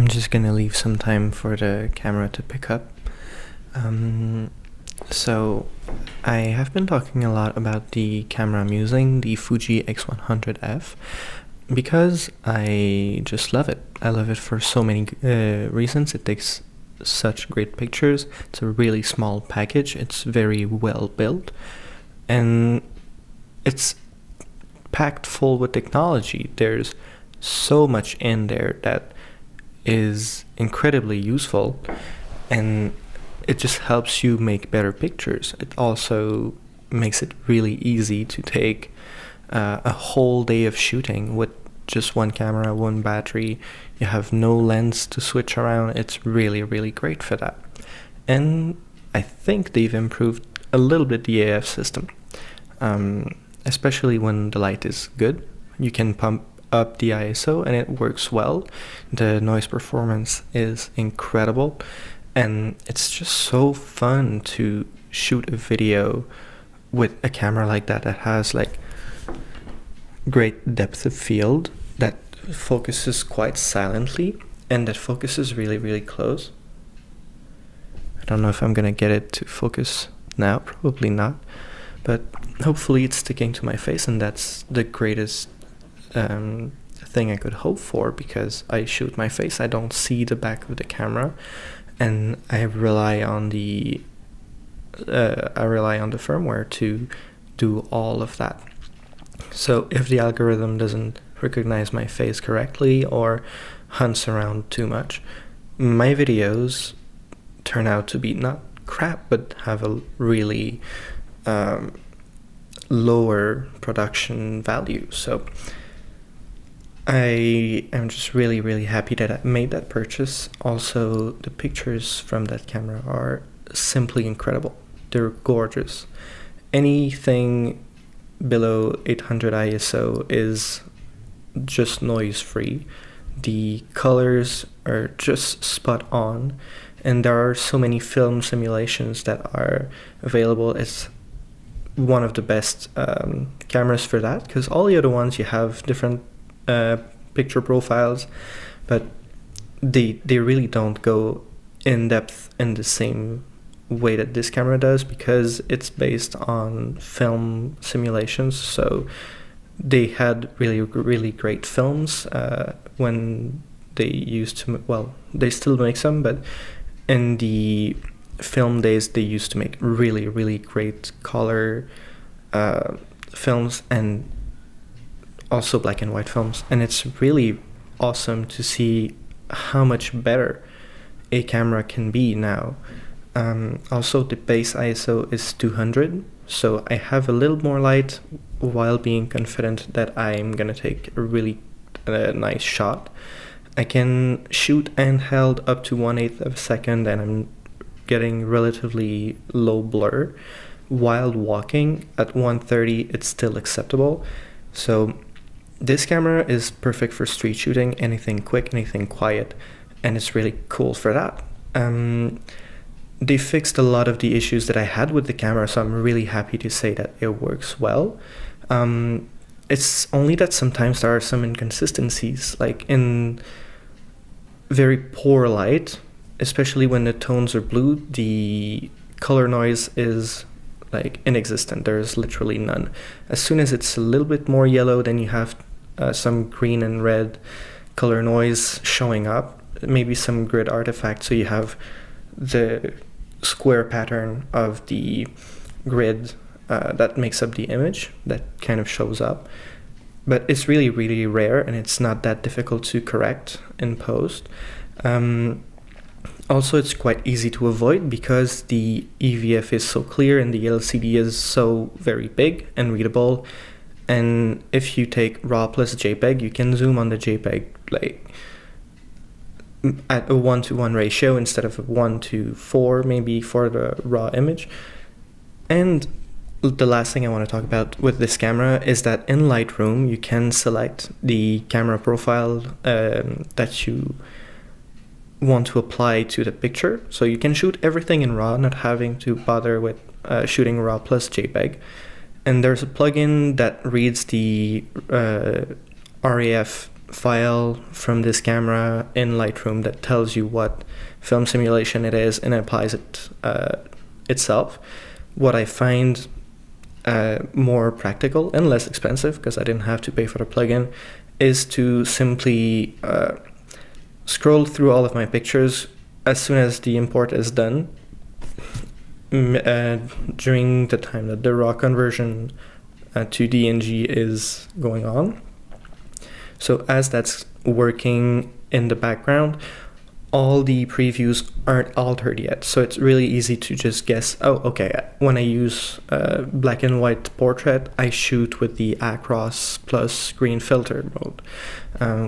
I'm just gonna leave some time for the camera to pick up. So I have been talking a lot about the camera I'm using, the Fuji X100F, because I just love it. I love it for so many reasons. It takes such great pictures. It's a really small package. It's very well built, and it's packed full with technology. There's so much in there that is incredibly useful, and it just helps you make better pictures. It also makes it really easy to take a whole day of shooting with just one camera, one battery. You have no lens to switch around. It's really, really great for that. And I think they've improved a little bit the AF system, especially when the light is good. You can pump up the ISO and it works well. The noise performance is incredible, and it's just so fun to shoot a video with a camera like that has like great depth of field, that focuses quite silently, and that focuses really, really close. I don't know if I'm gonna get it to focus now, probably not, but hopefully it's sticking to my face, and that's the greatest thing I could hope for, because I shoot my face, I don't see the back of the camera, and I rely on the firmware to do all of that. So if the algorithm doesn't recognize my face correctly or hunts around too much, my videos turn out to be not crap, but have a really lower production value. So I am just really, really happy that I made that purchase. Also, the pictures from that camera are simply incredible. They're gorgeous. Anything below 800 ISO is just noise free. The colors are just spot on, and there are so many film simulations that are available. It's one of the best cameras for that, because all the other ones, you have different picture profiles, but they really don't go in depth in the same way that this camera does, because it's based on film simulations. So they had really, really great films when they used to, well, they still make some, but in the film days they used to make really, really great color films, and also black and white films. And it's really awesome to see how much better a camera can be now. Also, the base ISO is 200, so I have a little more light while being confident that I'm gonna take a really nice shot. I can shoot handheld up to 1/8 of a second, and I'm getting relatively low blur. While walking at 130, it's still acceptable. So this camera is perfect for street shooting, anything quick, anything quiet, and it's really cool for that. They fixed a lot of the issues that I had with the camera, so I'm really happy to say that it works well. It's only that sometimes there are some inconsistencies, like in very poor light, especially when the tones are blue, the color noise is like inexistent. There's literally none. As soon as it's a little bit more yellow, then you have some green and red color noise showing up, maybe some grid artifact, so you have the square pattern of the grid that makes up the image that kind of shows up. But it's really, really rare, and it's not that difficult to correct in post. Also, it's quite easy to avoid because the EVF is so clear and the LCD is so very big and readable. And if you take RAW plus JPEG, you can zoom on the JPEG like at a 1:1 ratio instead of a 1:4 maybe for the raw image. And the last thing I want to talk about with this camera is that in Lightroom you can select the camera profile that you want to apply to the picture. So you can shoot everything in RAW, not having to bother with shooting RAW plus JPEG. And there's a plugin that reads the RAF file from this camera in Lightroom that tells you what film simulation it is and applies it itself. What I find more practical and less expensive, because I didn't have to pay for the plugin, is to simply scroll through all of my pictures as soon as the import is done, during the time that the raw conversion to DNG is going on. So as that's working in the background, all the previews aren't altered yet. So it's really easy to just guess, oh, okay, when I use black and white portrait, I shoot with the Acros plus green filter mode.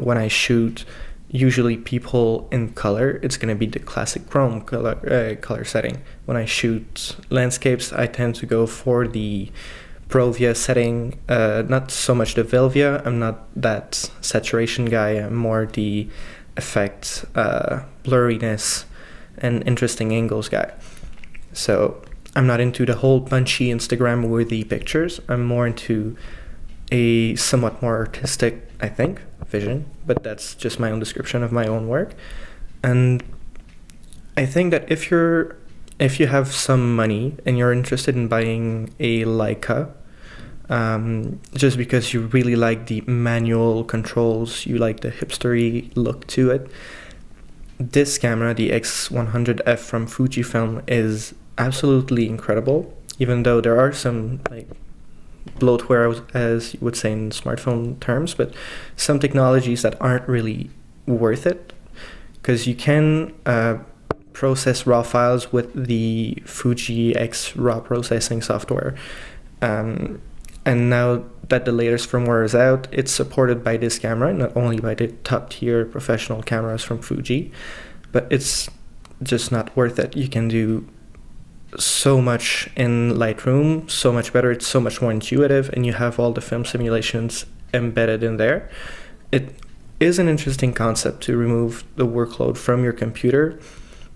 When I shoot usually people in color, it's going to be the classic chrome color setting. When I shoot landscapes, I tend to go for the Provia setting, not so much the Velvia. I'm not that saturation guy. I'm more the effect, blurriness, and interesting angles guy. So I'm not into the whole punchy Instagram worthy pictures. I'm more into a somewhat more artistic, I think, vision, but that's just my own description of my own work. And I think that if you have some money and you're interested in buying a Leica, just because you really like the manual controls, you like the hipstery look to it, this camera, the X100F from Fujifilm, is absolutely incredible, even though there are some like bloatware, as you would say in smartphone terms, but some technologies that aren't really worth it, because you can process raw files with the Fuji X raw processing software. And now that the latest firmware is out, it's supported by this camera, not only by the top tier professional cameras from Fuji, but it's just not worth it. You can do so much in Lightroom, so much better, it's so much more intuitive, and you have all the film simulations embedded in there. It is an interesting concept to remove the workload from your computer,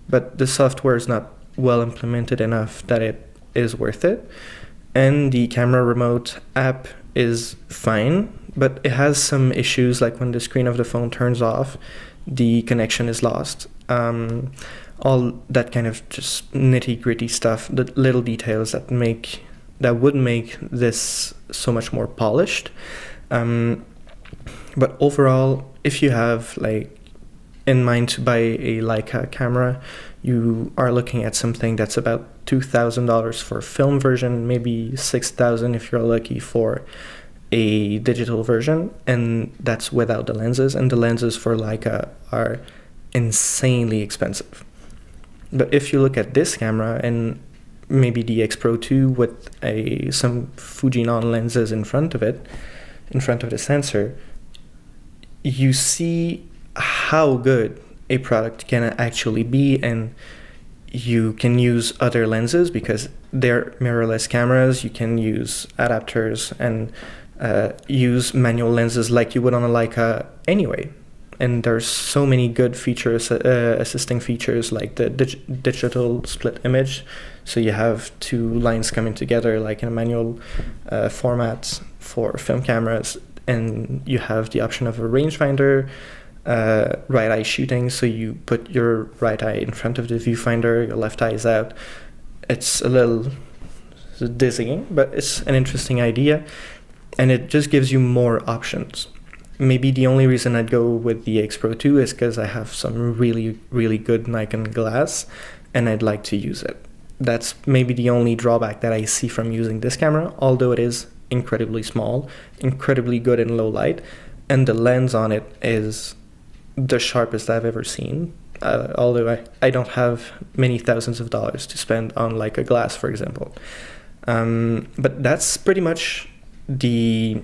but the software is not well implemented enough that it is worth it. And the camera remote app is fine, but it has some issues, like when the screen of the phone turns off, the connection is lost. All that kind of just nitty-gritty stuff, the little details that would make this so much more polished. But overall, if you have like in mind to buy a Leica camera, you are looking at something that's about $2,000 for a film version, maybe $6,000 if you're lucky for a digital version, and that's without the lenses, and the lenses for Leica are insanely expensive. But if you look at this camera and maybe the X Pro 2 with some Fuji non-lenses in front of the sensor, you see how good a product can actually be, and you can use other lenses because they're mirrorless cameras. You can use adapters and use manual lenses like you would on a Leica anyway. And there's so many good features, assisting features, like the digital split image. So you have two lines coming together like in a manual format for film cameras, and you have the option of a rangefinder, right eye shooting, so you put your right eye in front of the viewfinder, your left eye is out. It's a little dizzying, but it's an interesting idea, and it just gives you more options. Maybe the only reason I'd go with the X Pro 2 is because I have some really, really good Nikon glass, and I'd like to use it. That's maybe the only drawback that I see from using this camera, although it is incredibly small, incredibly good in low light, and the lens on it is the sharpest I've ever seen, although I don't have many thousands of dollars to spend on like a glass, for example. But that's pretty much the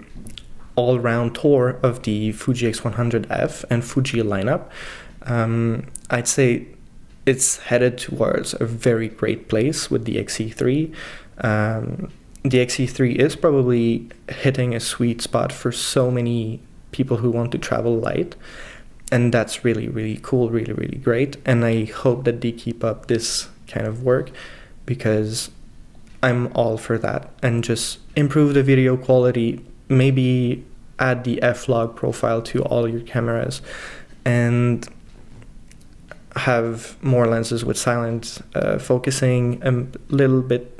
all-round tour of the Fuji X100F and Fuji lineup. I'd say it's headed towards a very great place with the XE3. The XE3 is probably hitting a sweet spot for so many people who want to travel light, and that's really, really cool, really, really great. And I hope that they keep up this kind of work, because I'm all for that, and just improve the video quality, maybe add the f-log profile to all your cameras and have more lenses with silent focusing, a little bit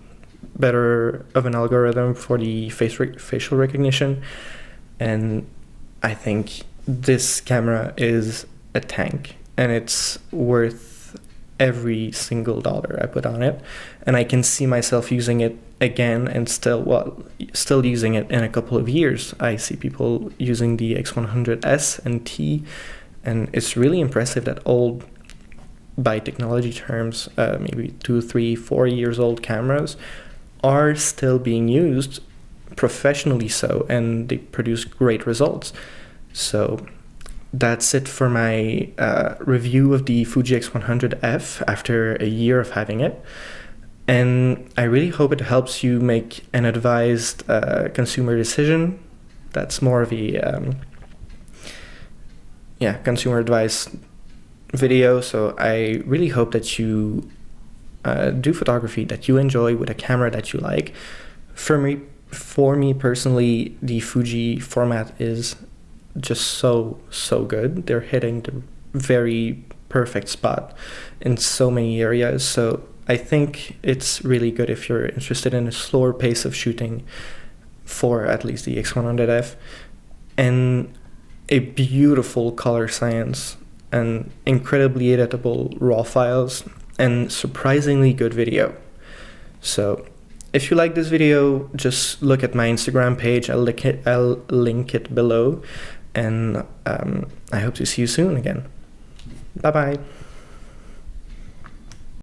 better of an algorithm for the facial recognition. And I think this camera is a tank, and it's worth every single dollar I put on it. And I can see myself using it again and still using it in a couple of years. I see people using the X100S and T, and it's really impressive that old, by technology terms, maybe 2, 3, 4 years old cameras are still being used professionally so, and they produce great results. So that's it for my review of the Fuji X100F after a year of having it. And I really hope it helps you make an advised consumer decision. That's more of a consumer advice video. So I really hope that you do photography that you enjoy with a camera that you like. For me personally, the Fuji format is just so good. They're hitting the very perfect spot in so many areas. So I think it's really good if you're interested in a slower pace of shooting for at least the X100F, and a beautiful color science and incredibly editable RAW files and surprisingly good video. So if you like this video, just look at my Instagram page. I'll link it below, and I hope to see you soon again. Bye bye.